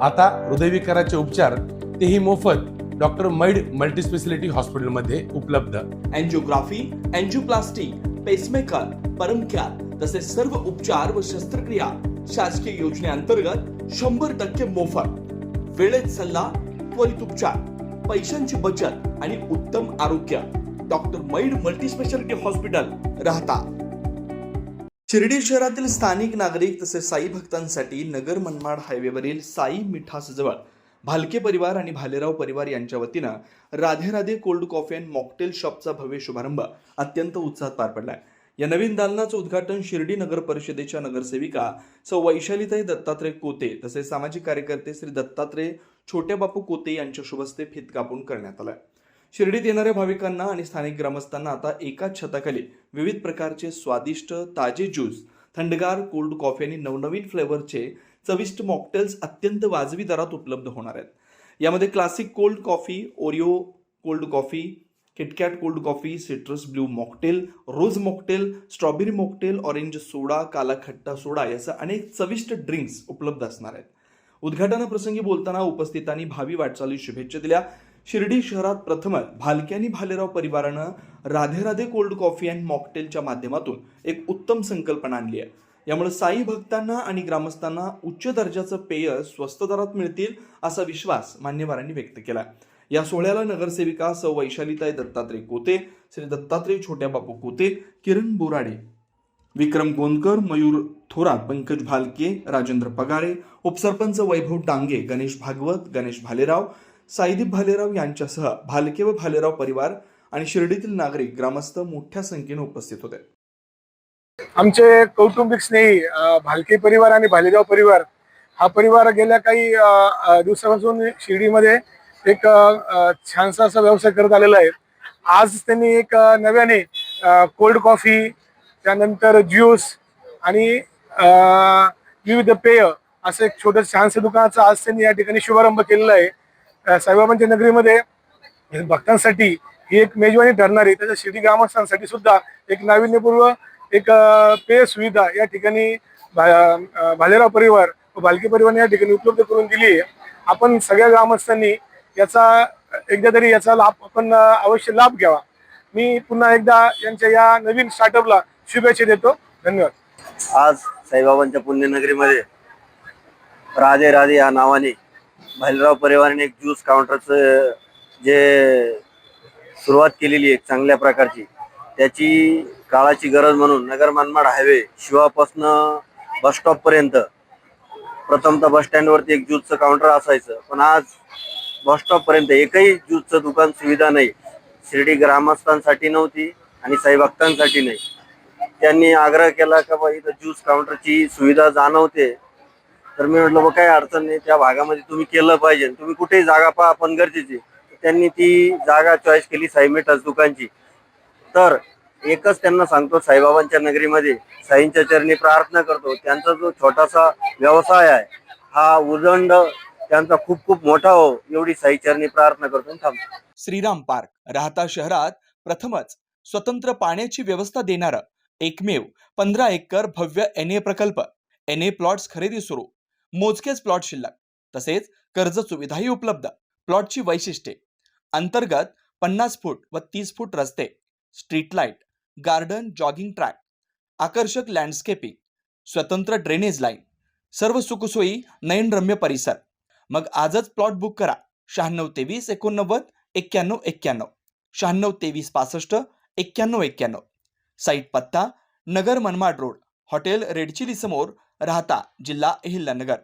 आता हृदयविकाराचे उपचार तेही मोफत डॉक्टर मैड मल्टीस्पेशालिटी हॉस्पिटलमध्ये उपलब्ध। अँजिओग्राफी, अँजिओप्लास्टी, पेसमेकर, परमकॅर तसेच सर्व उपचार व शस्त्रक्रिया शासकीय योजनेअंतर्गत 100% मोफत। वेळेत सल्ला, त्वरित उपचार, पैशांची बचत आणि उत्तम आरोग्य। डॉक्टर मैड मल्टीस्पेशालिटी हॉस्पिटल, राहता। शिर्डी शहरातील स्थानिक नागरिक तसेच साई भक्तांसाठी नगर मनमाड हायवेवरील साई मिठासजवळ भालके परिवार आणि भालेराव परिवार यांच्या वतीनं Radhe Radhe cold coffee and mocktail शॉपचा भव्य शुभारंभ अत्यंत उत्साहात पार पडलाय। या नवीन दालनाचं उद्घाटन शिर्डी नगर परिषदेच्या नगरसेविका सौ वैशालीताई दत्तात्रय कोते तसेच सामाजिक कार्यकर्ते श्री दत्तात्रय छोटे बापू कोते यांच्या शुभ हस्ते फीत कापून करण्यात आलं। शिर्डीत येणाऱ्या भाविकांना आणि स्थानिक ग्रामस्थांना आता एकाच छताखाली विविध प्रकारचे स्वादिष्ट ताजे ज्यूस, थंडगार कोल्ड कॉफी आणि नवनवीन फ्लेवरचे चविष्ट मॉकटेल्स अत्यंत वाजवी दरात उपलब्ध होणार आहेत। यामध्ये classic cold coffee, Oreo cold coffee, KitKat cold coffee, citrus blue mocktail, rose mocktail, strawberry mocktail, orange soda, kala khatta सोडा यासह अनेक चविष्ट ड्रिंक्स उपलब्ध असणार आहेत। उद्घाटनाप्रसंगी बोलताना उपस्थितांनी भावी वाटचाली शुभेच्छा दिल्या। शिर्डी शहरात प्रथमच भालके आणि भालेराव परिवारानं Radhe Radhe cold coffee and मॉकटेलच्या माध्यमातून एक उत्तम संकल्पना आणली आहे। यामुळे साई भक्तांना आणि ग्रामस्थांना उच्च दर्जाचं पेय स्वस्त दरात मिळतील असा विश्वास मान्यवरांनी व्यक्त केला। या सोहळ्याला नगरसेविका सौ वैशालीताई दत्तात्रय कोते, श्री दत्तात्रय छोट्या बापू कोते, किरण बोराडे, विक्रम गोंदकर, मयूर थोरात, पंकज भालके, राजेंद्र पगारे, उपसरपंच वैभव डांगे, गणेश भागवत, गणेश भालेराव, साईदीप भालेराव यांच्यासह भालके व भालेराव परिवार आणि शिर्डीतील नागरिक ग्रामस्थ मोठ्या संख्येने उपस्थित होते। आमचे कौटुंबिक स्नेही भालके परिवार आणि भालेराव परिवार हा परिवार गेल्या काही दिवसापासून शिर्डीमध्ये एक छानसा असा व्यवसाय करत आलेला आहे। आज त्यांनी एक नव्याने कोल्ड कॉफी, त्यानंतर ज्यूस आणि विविध पेय असं एक छोटं छानसं दुकानाचा आज त्यांनी या ठिकाणी शुभारंभ केलेला आहे। साईबाबांच्या नगरीमध्ये भक्तांसाठी ही एक मेजवानी ठरणारी, त्याच्या शिर्डी ग्रामस्थांसाठी सुद्धा एक नाविन्यपूर्व एक पेय सुविधा या ठिकाणी भालेराव परिवार व भालके परिवार या ठिकाणी उपलब्ध करून दिली आहे। आपण सगळ्या ग्रामस्थांनी याचा एकदा तरी याचा लाभ आपण अवश्य लाभ घ्यावा। मी पुन्हा एकदा यांच्या या नवीन स्टार्टअपला शुभेच्छा देतो। धन्यवाद। आज साईबाबांच्या पुण्यनगरीमध्ये राधे राधे या नावाने भालेराव परिवाराने एक ज्यूस काउंटरचं जे सुरुवात केलेली आहे चांगल्या प्रकारची, त्याची काळाची गरज म्हणून Nagar Manmad highway शिवापासनं bus stop पर्यंत प्रथमतः बस स्टँडवरती एक ज्यूसचं काउंटर असायचं, पण आज बस स्टॉप पर्यंत एकही ज्यूसचं दुकान सुविधा नाही। शिर्डी ग्रामस्थांसाठी नव्हती आणि साई भक्तांसाठी नाही। त्यांनी आग्रह केला का बा इथं ज्यूस काउंटरची सुविधा जाणवते, तर मी म्हटलं बा काही अडचण नाही, त्या भागामध्ये तुम्ही केलं पाहिजे, तुम्ही कुठेही जागा पहा पण गरजेची। त्यांनी ती जागा चॉईस केली साई मिठास दुकानची। तर एकच त्यांना सांगतो, साईबाबांच्या नगरीमध्ये साईंच्या चरणी प्रार्थना करतो, त्यांचा जो छोटासा व्यवसाय आहे हा उदंड त्यांचा खूप खूप मोठा हो एवढी साई चरणी प्रार्थना करतो आणि थांबतो। श्रीराम पार्क, राहता शहरात प्रथमच स्वतंत्र पाण्याची व्यवस्था देणारं एकमेव 15 एकर भव्य NA प्रकल्प। NA प्लॉट्स खरेदी सुरू, मोजकेच प्लॉट शिल्लक, तसेच कर्ज सुविधाही उपलब्ध। प्लॉटची वैशिष्ट्ये: अंतर्गत 50 फूट व 30 फूट रस्ते, street light, garden, jogging track, आकर्षक लँडस्केपिंग, स्वतंत्र ड्रेनेज लाईन, सर्व सुखसोयी, नयनरम्य परिसर। मग आजच प्लॉट बुक करा। 96 23 89 91 91, 96 23 65 91 91। साईट पत्ता: Nagar Manmad road, hotel red chilli समोर, राहता, जिल्हा अहिल्यानगर।